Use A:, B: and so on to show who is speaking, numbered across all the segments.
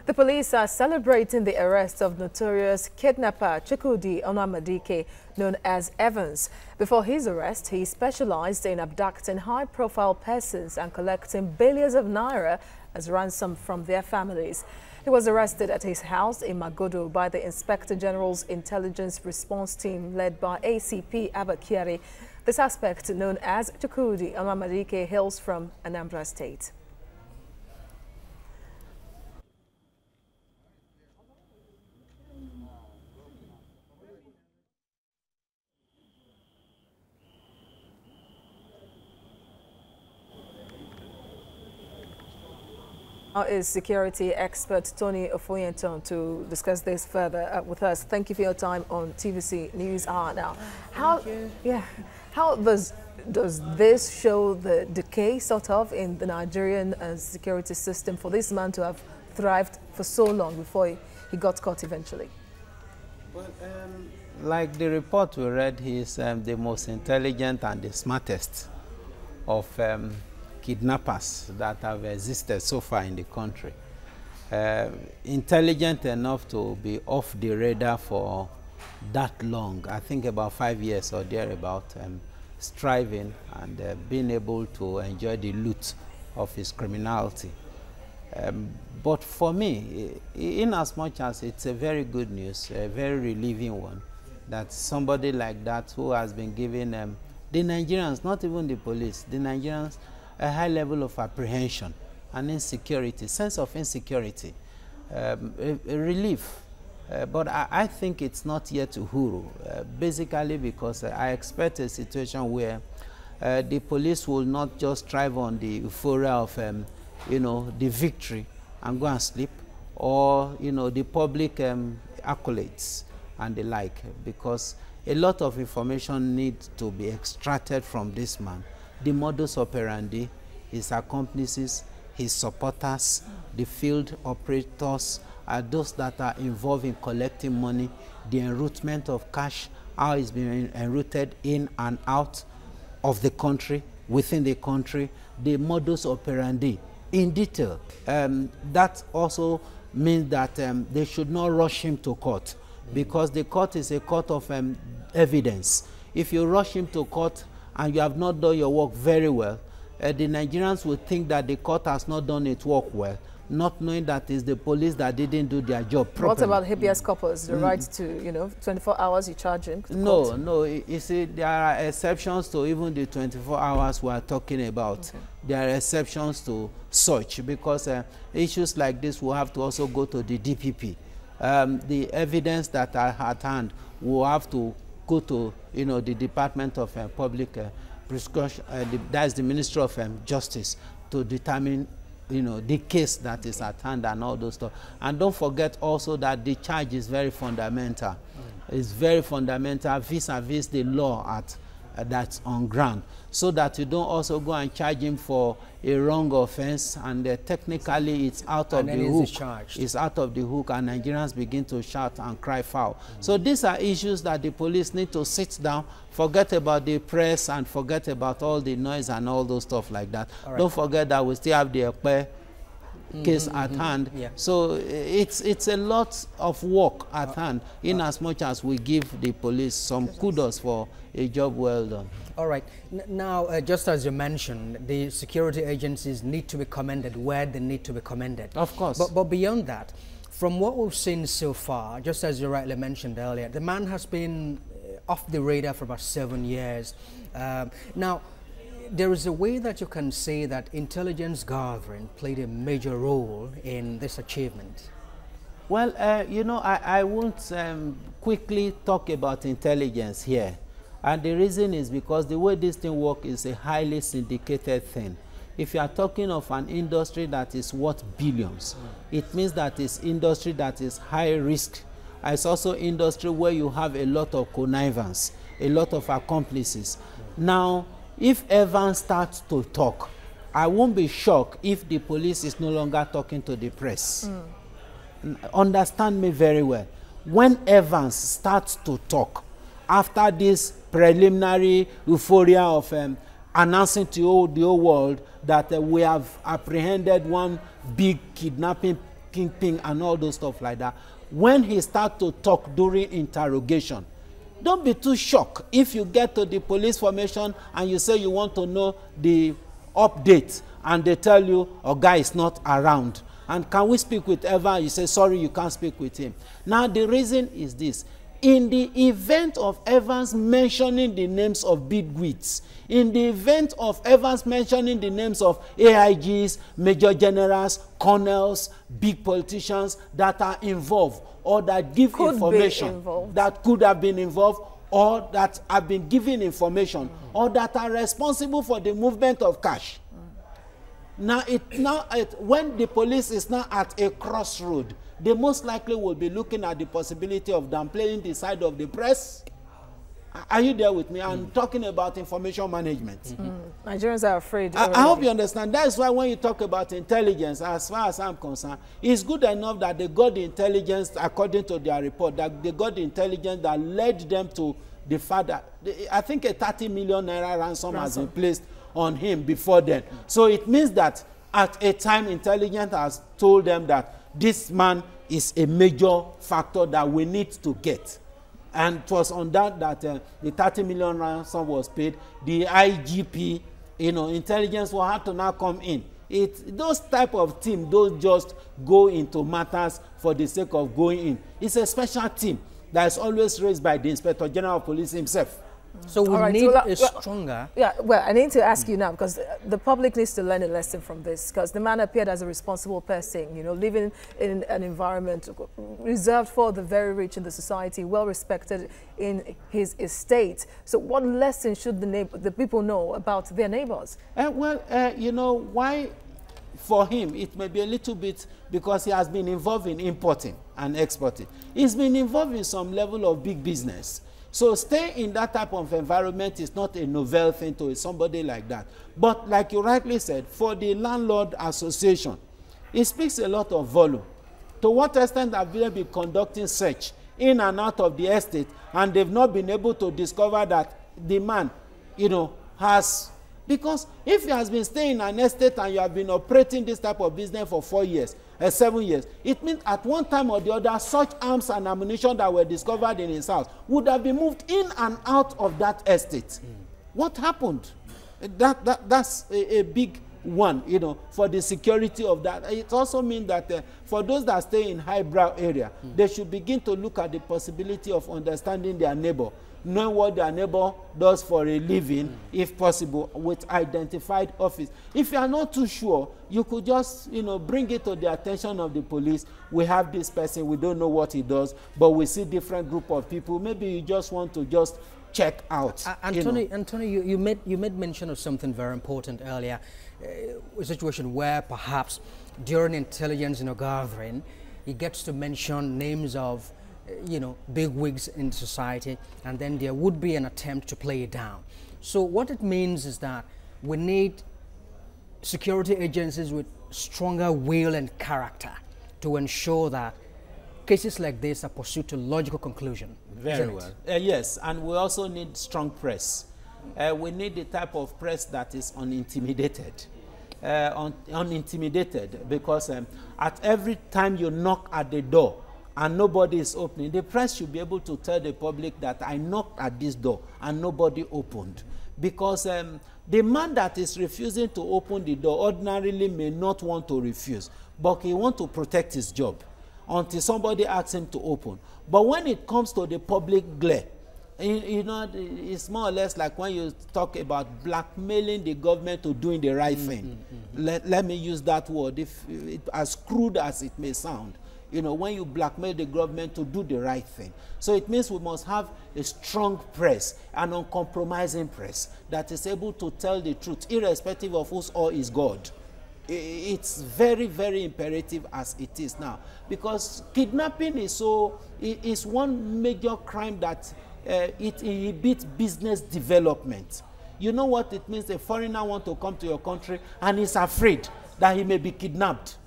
A: The police are celebrating the arrest of notorious kidnapper Chukwudi Onamadike, known as Evans. Before his arrest, he specialized in abducting high-profile persons and collecting billions of naira as ransom from their families. He was arrested at his house in Magodo by the Inspector General's Intelligence Response Team led by ACP Abakiari. The suspect, known as Chukwudi Onamadike, hails from Anambra State. Is security expert Tony Ofonyetan to discuss this further with us. Thank you for your time on TVC News Hour. Now, how does this show the decay sort of in the Nigerian security system for this man to have thrived for so long before he got caught eventually?
B: Well, like the report we read, he is the most intelligent and the smartest of kidnappers that have existed so far in the country. Intelligent enough to be off the radar for that long, I think about 5 years or thereabout, striving and being able to enjoy the loot of his criminality. But for me, in as much as it's a very good news, a very relieving one, that somebody like that who has been given the Nigerians, not even the police, the Nigerians, a high level of apprehension and insecurity, sense of insecurity, a relief. But I think it's not yet uhuru, basically because I expect a situation where the police will not just thrive on the euphoria of, the victory and go and sleep, or, the public accolades and the like, because a lot of information needs to be extracted from this man. The modus operandi, his accomplices, his supporters, the field operators, are those that are involved in collecting money, the enroutment of cash, how it's being enrouted in and out of the country, within the country, the modus operandi in detail. That also means that they should not rush him to court, because the court is a court of evidence. If you rush him to court and you have not done your work very well, the Nigerians will think that the court has not done its work well, not knowing that it's the police that didn't do their job properly.
A: What about habeas corpus, the right to, 24 hours you charge him?
B: No, you see, there are exceptions to even the 24 hours we are talking about. Okay. There are exceptions to such, because issues like this will have to also go to the DPP. The evidence that are at hand will have to go to, the Department of Public Prosecution, that's the Ministry of Justice, to determine, the case that is at hand and all those stuff. And don't forget also that the charge is very fundamental. It's very fundamental vis-a-vis the law that's on ground, so that you don't also go and charge him for a wrong offense and technically it's out of the hook. It's out of the hook, and Nigerians begin to shout and cry foul. So these are issues that the police need to sit down, forget about the press and forget about all the noise and all those stuff like that. Right. Don't forget that we still have the case at hand. Yeah. So it's a lot of work at hand, in as much as we give the police some kudos for a job well done.
C: All right. Now, just as you mentioned, the security agencies need to be commended where they need to be commended.
B: Of course.
C: But beyond that, from what we've seen so far, just as you rightly mentioned earlier, the man has been off the radar for about 7 years. Now, there is a way that you can say that intelligence gathering played a major role in this achievement.
B: Well, I won't quickly talk about intelligence here. And the reason is because the way this thing works is a highly syndicated thing. If you are talking of an industry that is worth billions, it means that it's industry that is high risk. It's also industry where you have a lot of connivance, a lot of accomplices. Now, if Evans starts to talk, I won't be shocked if the police is no longer talking to the press. Understand me very well. When Evans starts to talk, after this preliminary euphoria of announcing to the whole world that we have apprehended one big kidnapping kingpin and all those stuff like that. When he starts to talk during interrogation, don't be too shocked if you get to the police formation and you say you want to know the update and they tell you, "Oh, guy is not around. And can we speak with Evan?" You say, "Sorry, you can't speak with him." Now, the reason is this. In the event of Evans mentioning the names of bigwigs, in the event of Evans mentioning the names of AIGs, major generals, colonels, big politicians that are involved or that give information that could have been involved or that have been given information or that are responsible for the movement of cash. Now, when the police is now at a crossroad, they most likely will be looking at the possibility of downplaying the side of the press. Are you there with me? I'm talking about information management.
A: Nigerians are afraid.
B: I hope you understand. That is why when you talk about intelligence, as far as I'm concerned, it's good enough that they got the intelligence, according to their report, that they got the intelligence that led them to the fact that, I think a 30 million naira ransom has been placed on him before then. So it means that at a time, intelligence has told them that this man is a major factor that we need to get. And it was on that the 30 million ransom was paid. The IGP, intelligence will have to now come in. Those type of team don't just go into matters for the sake of going in. It's a special team that is always raised by the Inspector General of Police himself.
C: So we need a stronger...
A: Yeah, well, I need to ask you now, because the public needs to learn a lesson from this, because the man appeared as a responsible person, living in an environment reserved for the very rich in the society, well respected in his estate. So what lesson should the people know about their neighbors?
B: Why for him it may be a little bit because he has been involved in importing and exporting. He's been involved in some level of big business. So staying in that type of environment is not a novel thing to somebody like that. But like you rightly said, for the landlord association, it speaks a lot of volume. To what extent have they been conducting search in and out of the estate and they've not been able to discover that the man, has... Because if he has been staying in an estate and you have been operating this type of business for 4 years, 7 years, it means at one time or the other, such arms and ammunition that were discovered in his house would have been moved in and out of that estate. What happened? That's a big one, for the security of that. It also means that for those that stay in highbrow area, they should begin to look at the possibility of understanding their neighbor, knowing what their neighbor does for a living, if possible, with identified office. If you are not too sure, you could just, bring it to the attention of the police. We have this person, we don't know what he does, but we see different group of people. Maybe you just want to just check out.
C: Anthony, you made mention of something very important earlier, a situation where perhaps during intelligence gathering, he gets to mention names of big wigs in society, and then there would be an attempt to play it down. So what it means is that we need security agencies with stronger will and character to ensure that cases like this are pursued to logical conclusion.
B: Very well. Yes, and we also need strong press. We need the type of press that is unintimidated. Unintimidated, because at every time you knock at the door and nobody is opening, the press should be able to tell the public that I knocked at this door and nobody opened. Because the man that is refusing to open the door ordinarily may not want to refuse, but he wants to protect his job until somebody asks him to open. But when it comes to the public glare, it's more or less like when you talk about blackmailing the government to doing the right thing. Let me use that word, as crude as it may sound. When you blackmail the government to do the right thing. So it means we must have a strong press, an uncompromising press that is able to tell the truth, irrespective of whose or is God. It's very, very imperative as it is now, because kidnapping is one major crime that it inhibits business development. You know what it means? A foreigner wants to come to your country and is afraid that he may be kidnapped.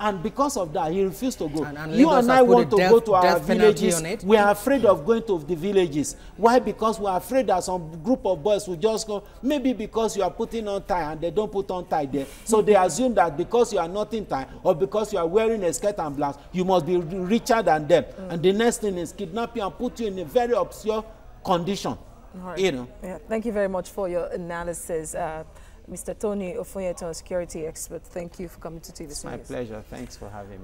B: And because of that, he refused to go.
C: And
B: You and I want to go to our
C: villages.
B: villages. We are afraid of going to the villages. Why? Because we are afraid that some group of boys will just go, maybe because you are putting on tie and they don't put on tie there. So they assume that because you are not in tie or because you are wearing a skirt and blouse, you must be richer than them. And the next thing is kidnap you and put you in a very obscure condition.
A: Right.
B: You know.
A: Yeah, thank you very much for your analysis. Mr. Tony Ofonyetan, security expert, thank you for coming to TV Series.
B: My pleasure. Thanks for having me.